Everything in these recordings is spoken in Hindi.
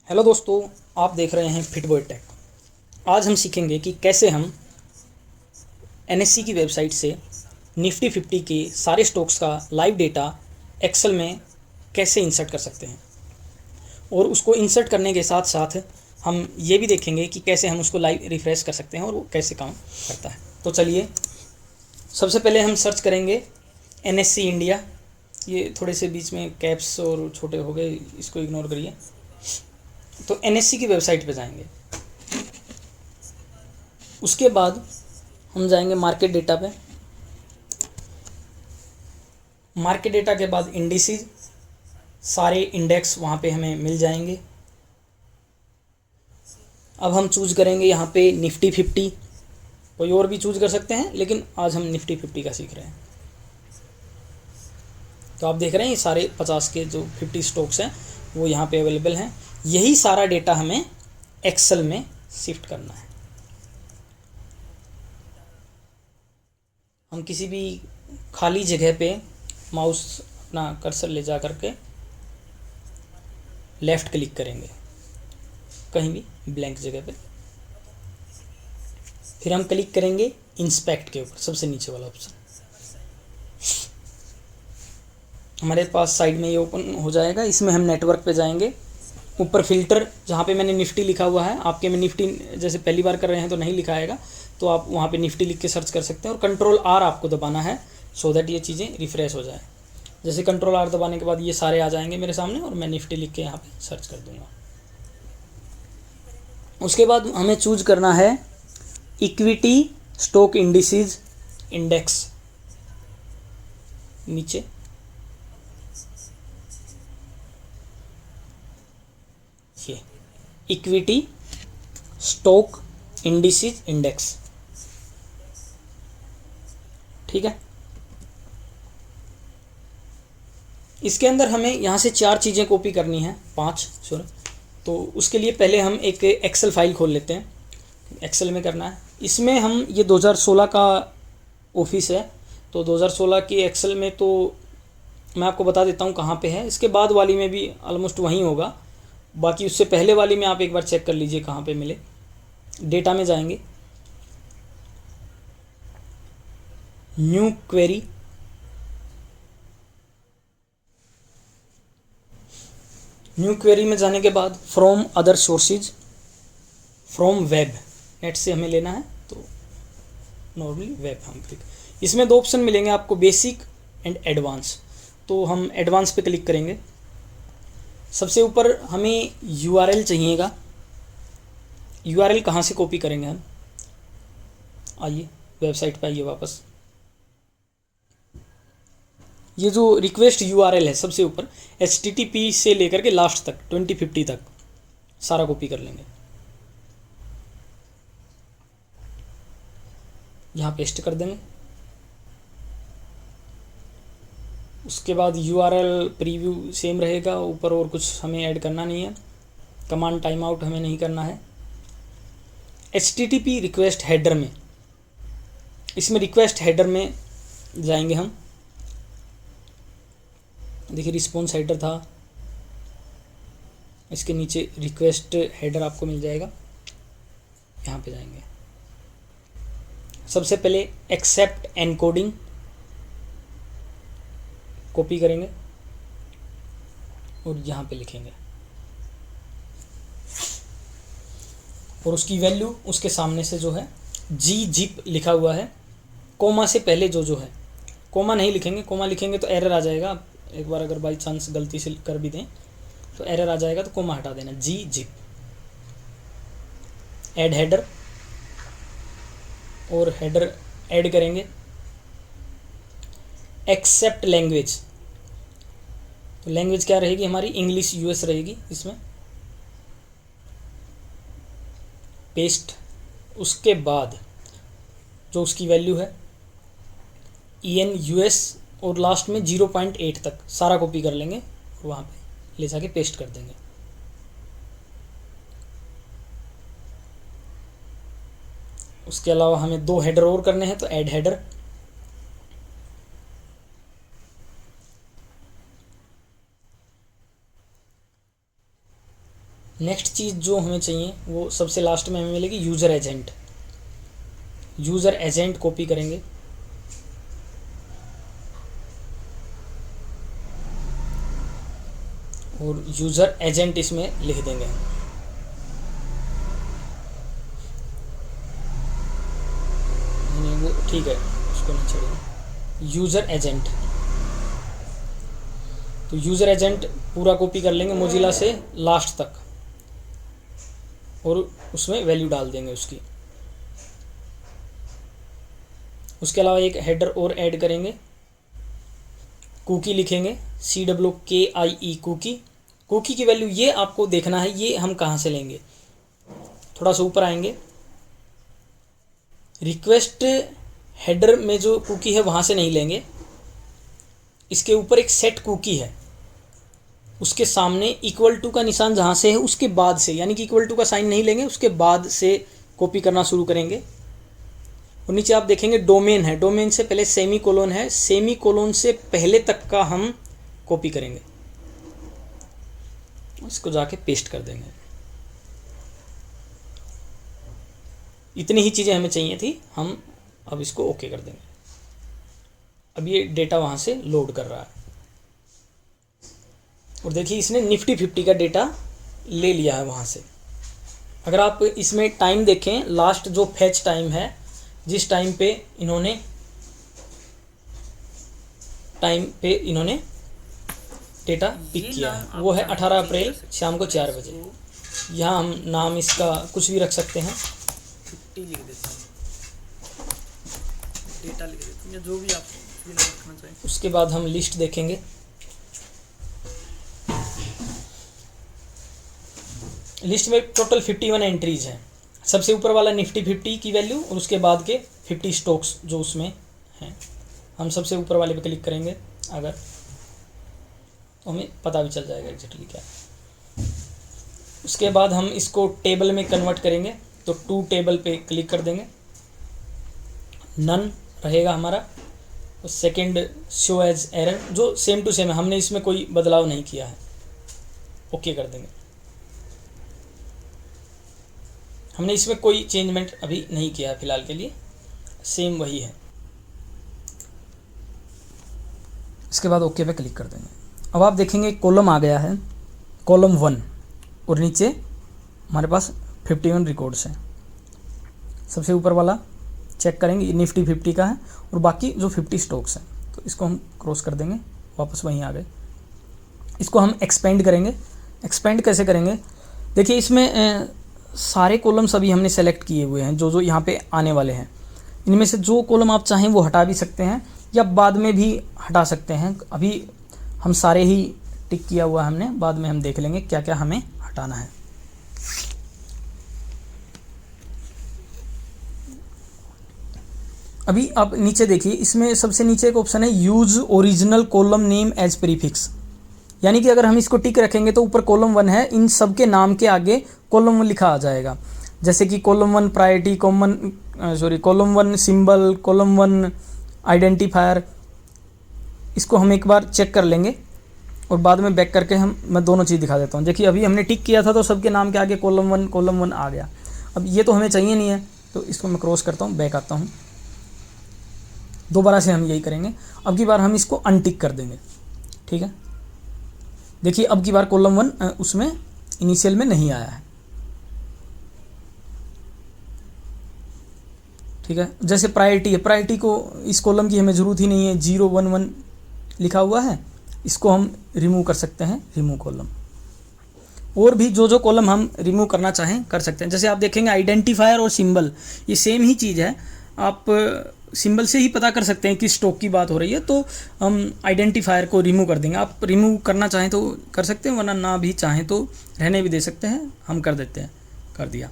हेलो दोस्तों, आप देख रहे हैं फिटबॉय टेक। आज हम सीखेंगे कि कैसे हम एनएससी की वेबसाइट से निफ्टी 50 के सारे स्टॉक्स का लाइव डेटा एक्सेल में कैसे इंसर्ट कर सकते हैं, और उसको इंसर्ट करने के साथ साथ हम ये भी देखेंगे कि कैसे हम उसको लाइव रिफ्रेश कर सकते हैं और वो कैसे काम करता है। तो चलिए, सबसे पहले हम सर्च करेंगे एनएससी इंडिया। ये थोड़े से बीच में कैप्स और छोटे हो गए, इसको इग्नोर करिए। तो एनएससी की वेबसाइट पे जाएंगे। उसके बाद हम जाएंगे मार्केट डेटा पे। मार्केट डेटा के बाद इंडिसेस, सारे इंडेक्स वहाँ पे हमें मिल जाएंगे। अब हम चूज करेंगे यहाँ पे निफ्टी 50। कोई और भी चूज कर सकते हैं, लेकिन आज हम निफ्टी 50 का सीख रहे हैं। तो आप देख रहे हैं ये सारे 50 के जो 50 स्टॉक्स हैं वो यहाँ पे अवेलेबल हैं। यही सारा डेटा हमें एक्सेल में शिफ्ट करना है। हम किसी भी खाली जगह पे माउस अपना कर्सर ले जा करके लेफ़्ट क्लिक करेंगे, कहीं भी ब्लैंक जगह पे। फिर हम क्लिक करेंगे इंस्पेक्ट के ऊपर, सबसे नीचे वाला ऑप्शन। हमारे पास साइड में ये ओपन हो जाएगा। इसमें हम नेटवर्क पे जाएंगे। ऊपर फिल्टर, जहाँ पे मैंने निफ्टी लिखा हुआ है, आपके में निफ्टी जैसे पहली बार कर रहे हैं तो नहीं लिखा आएगा, तो आप वहाँ पे निफ्टी लिख के सर्च कर सकते हैं। और कंट्रोल आर आपको दबाना है सो दैट ये चीज़ें रिफ्रेश हो जाए। जैसे कंट्रोल आर दबाने के बाद ये सारे आ जाएंगे मेरे सामने और मैं निफ्टी लिख के यहाँ पे सर्च कर दूँगा। उसके बाद हमें चूज करना है इक्विटी स्टॉक इंडिसेस इंडेक्स। नीचे ये इक्विटी स्टॉक इंडिसेस इंडेक्स, ठीक है। इसके अंदर हमें यहाँ से 4 चीज़ें कॉपी करनी है, 5 सॉरी। तो उसके लिए पहले हम एक एक्सेल फाइल खोल लेते हैं। एक्सेल में करना है। इसमें हम ये 2016 का ऑफिस है, तो 2016 की एक्सेल में तो मैं आपको बता देता हूँ कहाँ पे है। इसके बाद वाली में भी ऑलमोस्ट वहीं होगा, बाकी उससे पहले वाली में आप एक बार चेक कर लीजिए कहाँ पे मिले। डेटा में जाएंगे, न्यू क्वेरी, न्यू क्वेरी में जाने के बाद from other sources, from web, net से हमें लेना है तो नॉर्मली वेब हम क्लिक। इसमें 2 ऑप्शन मिलेंगे आपको, बेसिक एंड एडवांस। तो हम एडवांस पे क्लिक करेंगे। सबसे ऊपर हमें यूआरएल चाहिएगा। यूआरएल कहाँ से कॉपी करेंगे हम? आइए वेबसाइट पे आइए वापस। ये जो रिक्वेस्ट यूआरएल है सबसे ऊपर, HTTP से लेकर के लास्ट तक 2050 तक सारा कॉपी कर लेंगे। यहाँ पेस्ट कर देंगे। उसके बाद यूआरएल प्रीव्यू सेम रहेगा, ऊपर और कुछ हमें ऐड करना नहीं है। कमांड टाइम आउट हमें नहीं करना है। HTTP रिक्वेस्ट हेडर में, इसमें रिक्वेस्ट हेडर में जाएंगे हम। देखिए रिस्पॉन्स हेडर था, इसके नीचे रिक्वेस्ट हेडर आपको मिल जाएगा। यहाँ पे जाएंगे, सबसे पहले एक्सेप्ट एनकोडिंग कॉपी करेंगे और यहाँ पे लिखेंगे, और उसकी वैल्यू उसके सामने से जो है जी जिप लिखा हुआ है, कोमा से पहले जो है, कोमा नहीं लिखेंगे। कोमा लिखेंगे तो एरर आ जाएगा। एक बार अगर बाई चांस गलती से कर भी दें तो एरर आ जाएगा, तो कोमा हटा देना। जी जिप, ऐड हेडर, और हेडर ऐड करेंगे एक्सेप्ट लैंग्वेज। तो लैंग्वेज क्या रहेगी हमारी? इंग्लिश यूएस रहेगी इसमें। पेस्ट। उसके बाद जो उसकी वैल्यू है EN US, और लास्ट में 0.8 तक सारा कॉपी कर लेंगे और वहाँ पे ले जाके पेस्ट कर देंगे। उसके अलावा हमें 2 हेडर और करने हैं, तो ऐड हेडर, नेक्स्ट चीज़ जो हमें चाहिए वो सबसे लास्ट में हमें मिलेगी user agent. User agent copy करेंगे, और यूज़र एजेंट इसमें लिख देंगे। नहीं वो ठीक है, उसको नहीं छोड़ेंगे। यूज़र एजेंट, तो यूज़र एजेंट पूरा कॉपी कर लेंगे मोजिला से लास्ट तक, और उसमें वैल्यू डाल देंगे उसकी। उसके अलावा एक हेडर और ऐड करेंगे, कुकी लिखेंगे, CWKIE कुकी। कुकी की वैल्यू ये आपको देखना है, ये हम कहाँ से लेंगे। थोड़ा सा ऊपर आएंगे, रिक्वेस्ट हेडर में जो कुकी है वहाँ से नहीं लेंगे, इसके ऊपर एक सेट कुकी है, उसके सामने इक्वल टू का निशान जहाँ से है उसके बाद से, यानी कि इक्वल टू का साइन नहीं लेंगे, उसके बाद से कॉपी करना शुरू करेंगे। और नीचे आप देखेंगे डोमेन है, डोमेन से पहले सेमी कोलोन है, सेमी कोलोन से पहले तक का हम कॉपी करेंगे, इसको जाके पेस्ट कर देंगे। इतनी ही चीज़ें हमें चाहिए थी, हम अब इसको ओके कर देंगे। अब ये डेटा वहाँ से लोड कर रहा है, और देखिए इसने निफ्टी 50 का डेटा ले लिया है वहाँ से। अगर आप इसमें टाइम देखें, लास्ट जो फैच टाइम है, जिस टाइम पे इन्होंने डेटा पिक किया है वो है 18 अप्रैल शाम को 4 बजे। यहाँ हम नाम इसका कुछ भी रख सकते हैं, 50 लिख देता हूँ, डेटा लिख देता हूँ, या जो भी आप रखना चाहें। उसके बाद हम लिस्ट देखेंगे, लिस्ट में टोटल 51 एंट्रीज हैं। सबसे ऊपर वाला निफ्टी 50 की वैल्यू, और उसके बाद के 50 स्टॉक्स जो उसमें हैं। हम सबसे ऊपर वाले पे क्लिक करेंगे अगर, तो हमें पता भी चल जाएगा एग्जैक्टली क्या है। उसके बाद हम इसको टेबल में कन्वर्ट करेंगे, तो टू टेबल पे क्लिक कर देंगे, नन रहेगा हमारा। और सेकेंड शो एज एरर, जो सेम टू सेम है, हमने इसमें कोई बदलाव नहीं किया है, ओके कर देंगे। हमने इसमें कोई चेंजमेंट अभी नहीं किया है फिलहाल के लिए, सेम वही है। इसके बाद ओके पे क्लिक कर देंगे। अब आप देखेंगे कॉलम आ गया है, कॉलम 1, और नीचे हमारे पास 51 रिकॉर्ड्स हैं। सबसे ऊपर वाला चेक करेंगे, ये निफ्टी 50 का है, और बाकी जो 50 स्टॉक्स हैं, तो इसको हम क्रॉस कर देंगे, वापस वहीं आ गए। इसको हम एक्सपेंड करेंगे। एक्सपेंड कैसे करेंगे, देखिए इसमें सारे कॉलम्स अभी हमने सेलेक्ट किए हुए हैं, जो जो यहाँ पे आने वाले हैं। इनमें से जो कॉलम आप चाहें वो हटा भी सकते हैं, या बाद में भी हटा सकते हैं। अभी हम सारे ही टिक किया हुआ है हमने, बाद में हम देख लेंगे क्या क्या हमें हटाना है। अभी आप नीचे देखिए, इसमें सबसे नीचे एक ऑप्शन है use original column name as prefix, यानी कि अगर हम इसको टिक रखेंगे तो ऊपर कॉलम 1 है, इन सब के नाम के आगे कॉलम 1 लिखा आ जाएगा। जैसे कि column 1 priority, column 1 symbol, column 1 identifier. इसको हम एक बार चेक कर लेंगे, और बाद में बैक करके मैं दोनों चीज़ दिखा देता हूँ। देखिए अभी हमने टिक किया था तो सबके नाम के आगे कॉलम 1 आ गया। अब ये तो हमें चाहिए नहीं है, तो इसको मैं क्रॉस करता हूँ, बैक आता हूँ। दोबारा से हम यही करेंगे। अब की बार हम इसको अनटिक कर देंगे, ठीक है। देखिए अब की बार कॉलम 1 उसमें इनिशियल में नहीं आया है, ठीक है। जैसे प्रायोरिटी है, प्रायोरिटी को इस कॉलम की हमें ज़रूरत ही नहीं है, 011 लिखा हुआ है, इसको हम रिमूव कर सकते हैं, रिमूव कॉलम। और भी जो जो कॉलम हम रिमूव करना चाहें कर सकते हैं। जैसे आप देखेंगे आइडेंटिफायर और सिंबल, ये सेम ही चीज़ है। आप सिंबल से ही पता कर सकते हैं कि स्टॉक की बात हो रही है, तो हम आइडेंटिफायर को रिमूव कर देंगे। आप रिमूव करना चाहें तो कर सकते हैं, वरना ना भी चाहें तो रहने भी दे सकते हैं, हम कर देते हैं, कर दिया।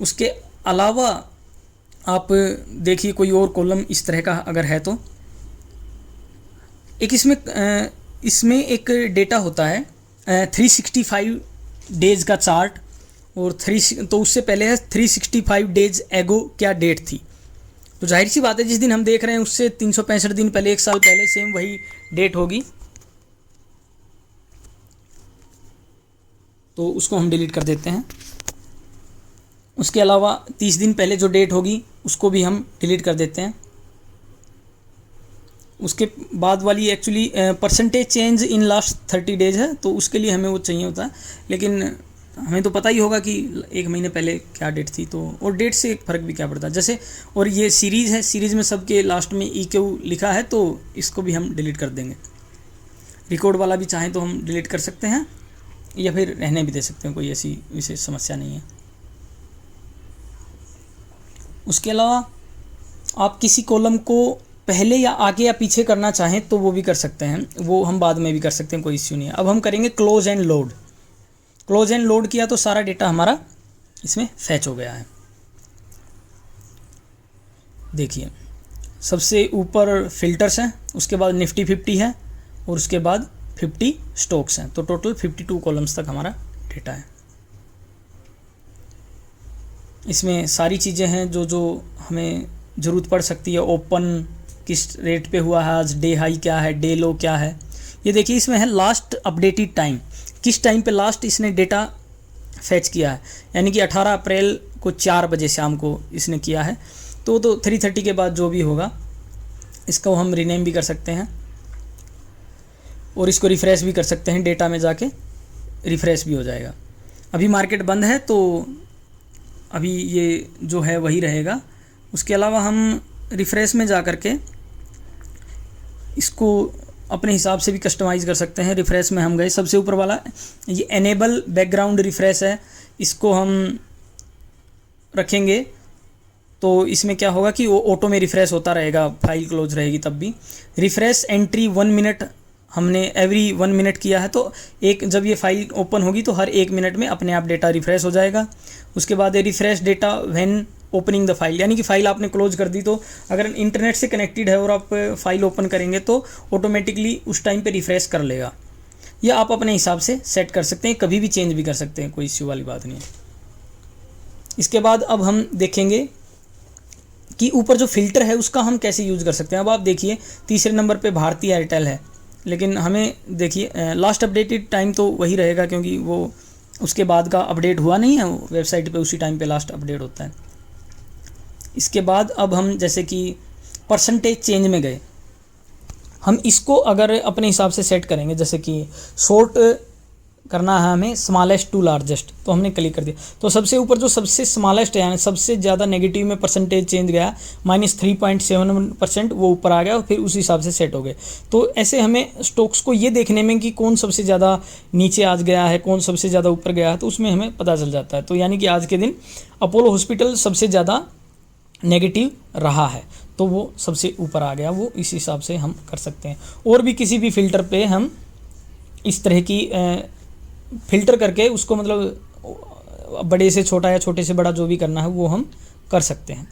उसके अलावा आप देखिए कोई और कॉलम इस तरह का अगर है तो एक इसमें एक डेटा होता है 365 डेज का चार्ट, और तो उससे पहले है 365 डेज एगो क्या डेट थी। तो जाहिर सी बात है जिस दिन हम देख रहे हैं उससे 365 दिन पहले, 1 साल पहले सेम वही डेट होगी। 365 डेज एगो क्या डेट थी, तो जाहिर सी बात है जिस दिन हम देख रहे हैं उससे 365 दिन पहले, 1 साल पहले सेम वही डेट होगी। 365 डेज एगो क्या डेट थी, तो जाहिर सी बात है जिस दिन हम देख रहे हैं उससे 365 दिन पहले, 1 साल पहले सेम वही डेट होगी। तो उसको हम डिलीट कर देते हैं। उसके अलावा 30 दिन पहले जो डेट होगी उसको भी हम डिलीट कर देते हैं। उसके बाद वाली actually percentage change in last 30 days है, तो उसके लिए हमें वो चाहिए होता है, लेकिन हमें तो पता ही होगा कि 1 महीने पहले क्या डेट थी, तो और डेट से फ़र्क भी क्या पड़ता है। जैसे और ये सीरीज़ है, सीरीज़ में सबके लास्ट में EQ लिखा है, तो इसको भी हम डिलीट कर देंगे। रिकॉर्ड वाला भी चाहें तो हम डिलीट कर सकते हैं या फिर रहने भी दे सकते हैं, कोई ऐसी विशेष समस्या नहीं है। उसके अलावा आप किसी कॉलम को पहले या आगे या पीछे करना चाहें तो वो भी कर सकते हैं, वो हम बाद में भी कर सकते हैं, कोई इश्यू नहीं है। अब हम करेंगे close and load. Close and load किया तो सारा डेटा हमारा इसमें फैच हो गया है। देखिए सबसे ऊपर फिल्टर्स हैं, उसके बाद निफ्टी 50 है और उसके बाद 50 स्टॉक्स हैं, तो टोटल 52 कॉलम्स तक हमारा डेटा है। इसमें सारी चीज़ें हैं जो जो हमें ज़रूरत पड़ सकती है। ओपन किस रेट पे हुआ है आज, डे हाई क्या है, डे लो क्या है। ये देखिए इसमें है लास्ट अपडेटेड टाइम, किस टाइम पे लास्ट इसने डेटा फैच किया है, यानी कि 18 अप्रैल को 4 बजे शाम को इसने किया है। तो 3:30 के बाद जो भी होगा इसको हम रीनेम भी कर सकते हैं और इसको रिफ़्रेश भी कर सकते हैं, डेटा में जाके रिफ़्रेश भी हो जाएगा। अभी मार्केट बंद है तो अभी ये जो है वही रहेगा। उसके अलावा हम रिफ़्रेश में जा कर के इसको अपने हिसाब से भी कस्टमाइज़ कर सकते हैं। रिफ़्रेश में हम गए, सबसे ऊपर वाला ये एनेबल बैकग्राउंड रिफ़्रेश है, इसको हम रखेंगे तो इसमें क्या होगा कि वो ऑटो में रिफ़्रेश होता रहेगा, फाइल क्लोज रहेगी तब भी। रिफ़्रेश एंट्री 1 मिनट हमने एवरी 1 मिनट किया है, तो जब ये फाइल ओपन होगी तो हर 1 मिनट में अपने आप डेटा रिफ़्रेश हो जाएगा। उसके बाद refresh data when opening the file, यानी कि फ़ाइल आपने क्लोज कर दी तो अगर इंटरनेट से कनेक्टेड है और आप फाइल ओपन करेंगे तो ऑटोमेटिकली उस टाइम पे रिफ़्रेश कर लेगा। या आप अपने हिसाब से सेट कर सकते हैं, कभी भी चेंज भी कर सकते हैं, कोई इश्यू वाली बात नहीं है। इसके बाद अब हम देखेंगे कि ऊपर जो फ़िल्टर है उसका हम कैसे यूज़ कर सकते हैं। अब आप देखिए तीसरे नंबर पे भारती एयरटेल है, लेकिन हमें देखिए लास्ट अपडेटेड टाइम तो वही रहेगा क्योंकि वो उसके बाद का अपडेट हुआ नहीं है, वेबसाइट पे उसी टाइम पे लास्ट अपडेट होता है। इसके बाद अब हम जैसे कि परसेंटेज चेंज में गए, हम इसको अगर अपने हिसाब से सेट करेंगे, जैसे कि शॉर्ट करना है हमें स्मॉलेस्ट टू लार्जेस्ट, तो हमने क्लिक कर दिया तो सबसे ऊपर जो सबसे स्मॉलेस्ट है यानी सबसे ज़्यादा नेगेटिव में परसेंटेज चेंज गया -3.7%, वो ऊपर आ गया और फिर उस हिसाब से सेट हो गए। तो ऐसे हमें स्टॉक्स को ये देखने में कि कौन सबसे ज़्यादा नीचे आज गया है, कौन सबसे ज़्यादा ऊपर गया है, तो उसमें हमें पता चल जाता है। तो यानी कि आज के दिन अपोलो हॉस्पिटल सबसे ज़्यादा नेगेटिव रहा है, तो वो सबसे ऊपर आ गया, वो इस हिसाब से हम कर सकते हैं। और भी किसी भी फ़िल्टर पे हम इस तरह की फ़िल्टर करके उसको मतलब बड़े से छोटा या छोटे से बड़ा जो भी करना है वो हम कर सकते हैं।